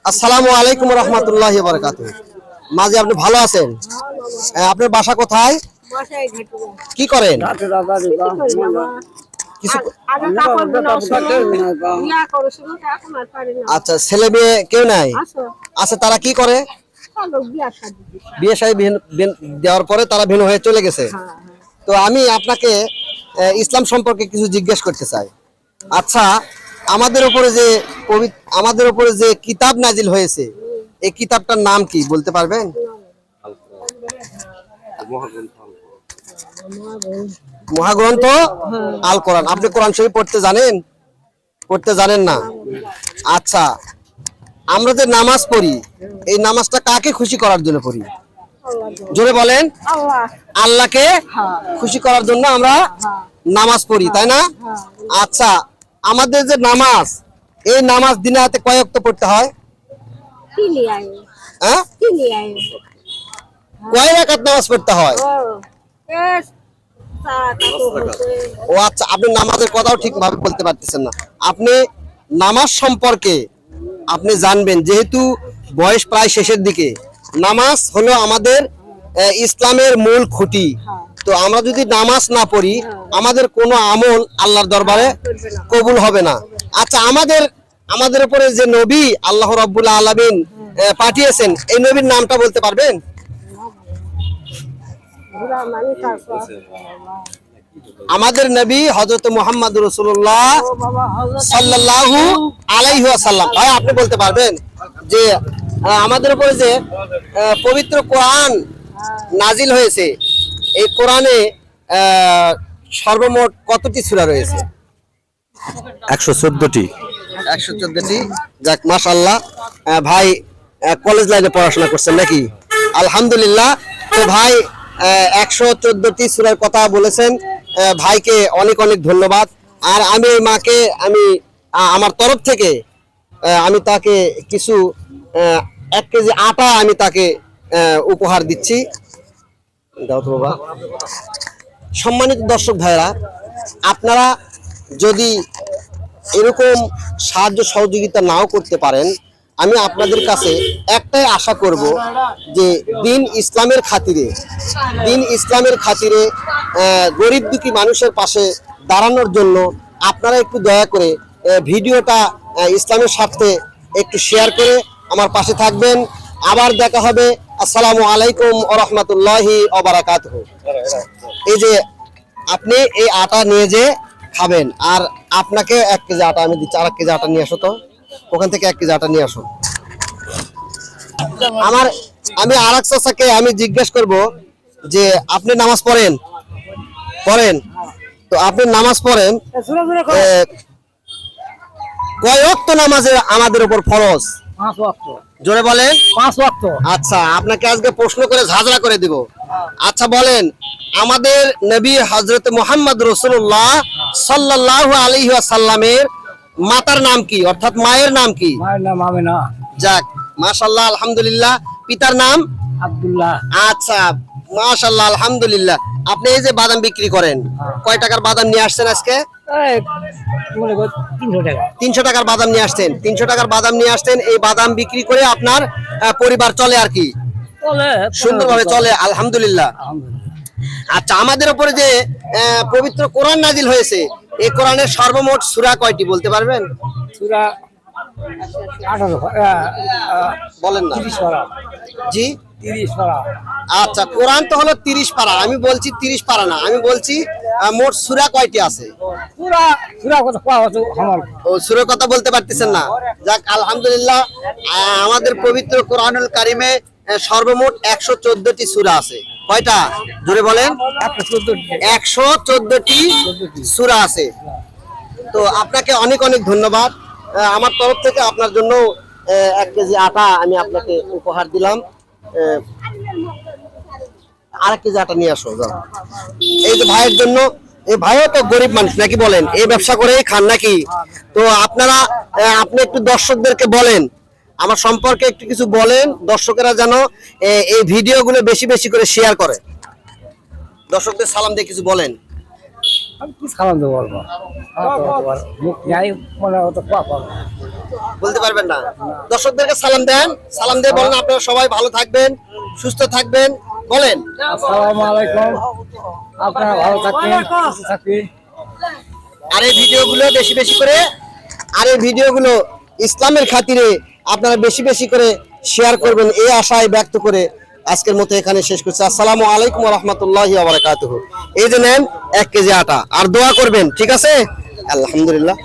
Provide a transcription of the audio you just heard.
আসসালামু আলাইকুম রহমতুল্লাহি ওয়া বারাকাতুহু। মাঝি আপনি ভালো আছেন? আপনার বাসা কোথায়? কি করেন? আচ্ছা, ছেলে মেয়ে কেউ নাই? আচ্ছা, তারা কি করে? বিয়ে শাদী দেওয়ার পরে তারা ভিন্ন হয়ে চলে গেছে। তো আমি আপনাকে ইসলাম সম্পর্কে কিছু জিজ্ঞেস করতে চাই। আচ্ছা, আমাদের উপরে যে কিতাব নাজিল হয়েছে, এই কিতাবটার নাম কি বলতে পারবেন? মহাগ্রন্থ আল কোরআন। আপনি কোরআন শরীফ পড়তে জানেন না? আচ্ছা, আমরা যে নামাজ পড়ি, এই নামাজটা কাকে খুশি করার জন্য পড়ি? জোরে বলেন। আল্লাহকে খুশি করার জন্য আমরা নামাজ পড়ি, তাই না? আচ্ছা, আমাদের যে নামাজ, এই নামাজ দিনে হাতে কয় ওয়াক্ত পড়তে হয়? কয় রাকাত নামাজ পড়তে হয়? ও আচ্ছা, আপনি নামাজের কথাও ঠিকভাবে বলতে পারতেছেন না। আপনি নামাজ সম্পর্কে আপনি জানবেন, যেহেতু বয়স প্রায় শেষের দিকে। নামাজ হলো আমাদের ইসলামের মূল খুঁটি। তো আমরা যদি নামাজ না পড়ি, আমাদের কোনো আমল আল্লাহর দরবারে কবুল হবে না। আচ্ছা, আমাদের উপরে যে নবী আল্লাহ রাব্বুল আলামিন পাঠিয়েছেন, এই নবীর নামটা বলতে পারবেন? আমাদের নবী হযরত মুহাম্মদ রাসূলুল্লাহ সাল্লাল্লাহু আলাইহি ওয়াসাল্লাম। ভাই, আপনি বলতে পারবেন যে আমাদের উপরে যে পবিত্র কোরআন নাজিল হয়েছে, এই কোরআনে সর্বমোট কতটি সূরা রয়েছে? 114টি। 114টি। যাক, মাশাআল্লাহ। ভাই কলেজ লাইনে পড়াশোনা করছেন নাকি? আলহামদুলিল্লাহ। তো ভাই 114টি সূরার কথা বলেছেন। ভাইকে অনেক অনেক ধন্যবাদ। আর আমি এই মাকে আমার তরফ থেকে আমি তাকে কিছু 1 কেজি আটা আমি তাকে উপহার দিচ্ছি। দাও তো বাবা। সম্মানিত দর্শক ভাইরা, আপনারা যদি এরকম সাহায্য সহযোগিতা নাও করতে পারেন, আমি আপনাদের কাছে একটাই আশা করব যে দিন ইসলামের খাতিরে গরিব দুঃখী মানুষের পাশে দাঁড়ানোর জন্য আপনারা একটু দয়া করে ভিডিওটা ইসলামের স্বার্থে একটু শেয়ার করে আমার পাশে থাকবেন। আবার দেখা হবে। আসসালামু আলাইকুম ওয়া রাহমাতুল্লাহি ওয়া বারাকাতুহু। এই যে আপনি এই আটা নিয়ে যে খাবেন, আর আপনাকে 1 কেজি আটা আমি দিচ্ছি। আর 1 কেজি আটা নিয়ে আসো তো, ওখান থেকে 1 কেজি আটা নিয়ে আসো। আমি আরেক চাচাকে আমি জিজ্ঞেস করব যে আপনি নামাজ পড়েন? তো আপনি নামাজ পড়েন, কয় ওয়াক্ত নামাজে আমাদের উপর ফরজ? 5 ওয়াক্ত। জোরে বলেন। 5 ওয়াক্ত। আচ্ছা, আপনাকে আজকে প্রশ্ন করে ঝাঁঝরা করে দিব। আচ্ছা বলেন, আমাদের নবী হযরত মুহাম্মদ রাসূলুল্লাহ সাল্লাল্লাহু আলাইহি ওয়াসাল্লামের মাতার নাম কি, অর্থাৎ মায়ের নাম কি? মায়ের নাম আমেনা। যাক, মাশাআল্লাহ, আলহামদুলিল্লাহ। পিতার নাম? আব্দুল্লাহ। আচ্ছা, মাশাআল্লাহ, আলহামদুলিল্লাহ। আপনি এই যে বাদাম বিক্রি করেন, কয় টাকার বাদাম নিয়ে আসছেন আজকে? 300 টাকার বাদাম নিয়ে আসছেন। 300 টাকার বাদাম নিয়ে আসছেন। এই বাদাম বিক্রি করে আপনার পরিবার চলে আর কি? সুন্দরভাবে চলে, আলহামদুলিল্লাহ। আচ্ছা, আমাদের উপরে যে পবিত্র কোরআন নাজিল হয়েছে, এই কোরআনের সর্বমোট সূরা কয়টি বলতে পারবেন? সূরা 18 বলেন না। 30 পারা। জি, 30 পারা। আচ্ছা, কোরআন তো হলো 30 পারা। আমি বলছি 30 পারা না, আমি বলছি মোট সূরা কয়টি আছে? সূরা কত পাওয়া তো আমার। ও, সূরার কথা বলতে পারতেছেন না। যাক, আলহামদুলিল্লাহ। আমাদের পবিত্র কোরআনুল কারিমে সর্বমোট 114টি সূরা আছে। কয়টা? জোরে বলেন। 114টি সূরা আছে। তো আপনাকে অনেক অনেক ধন্যবাদ। আমার তরফ থেকে আপনার জন্য 1 কেজি আটা আমি আপনাকে উপহার দিলাম। আর 1 কেজি আটা নিয়ে আসো। এই যে ভাইয়ের জন্য। এই ভাইও তো গরিব মানুষ নাকি বলেন? এই ব্যবসা করেই খান নাকি? তো আপনি একটু দর্শকদেরকে বলেন, আমার সম্পর্কে একটু কিছু বলেন, দর্শকেরা যেন এই ভিডিওগুলো বেশি বেশি করে শেয়ার করে। দর্শকদের সালাম দিয়ে কিছু বলেন। কি সালাম দেবো বলবো মুখ নাই মনে হতো কোয়া পাবো বলতে পারবেন না? দর্শকদেরকে সালাম দেন, সালাম দিয়ে বলেন আপনারা সবাই ভালো থাকবেন, সুস্থ থাকবেন, বলেন। আসসালামু আলাইকুম, আপনারা ভালো থাকবেন, সুস্থ থাকবেন। আর এই ভিডিওগুলো বেশি বেশি করে, আর এই ভিডিওগুলো ইসলামের খাতিরে আপনারা বেশি বেশি করে শেয়ার করবেন, এই আশায় ব্যক্ত করে আজকের মতো এখানে শেষ করছি। আসসালামু আলাইকুম ওয়া রাহমাতুল্লাহি ওয়া বারাকাতুহু। এই যে নেন 1 কেজি আটা, আর দোয়া করবেন, ঠিক আছে? আলহামদুলিল্লাহ।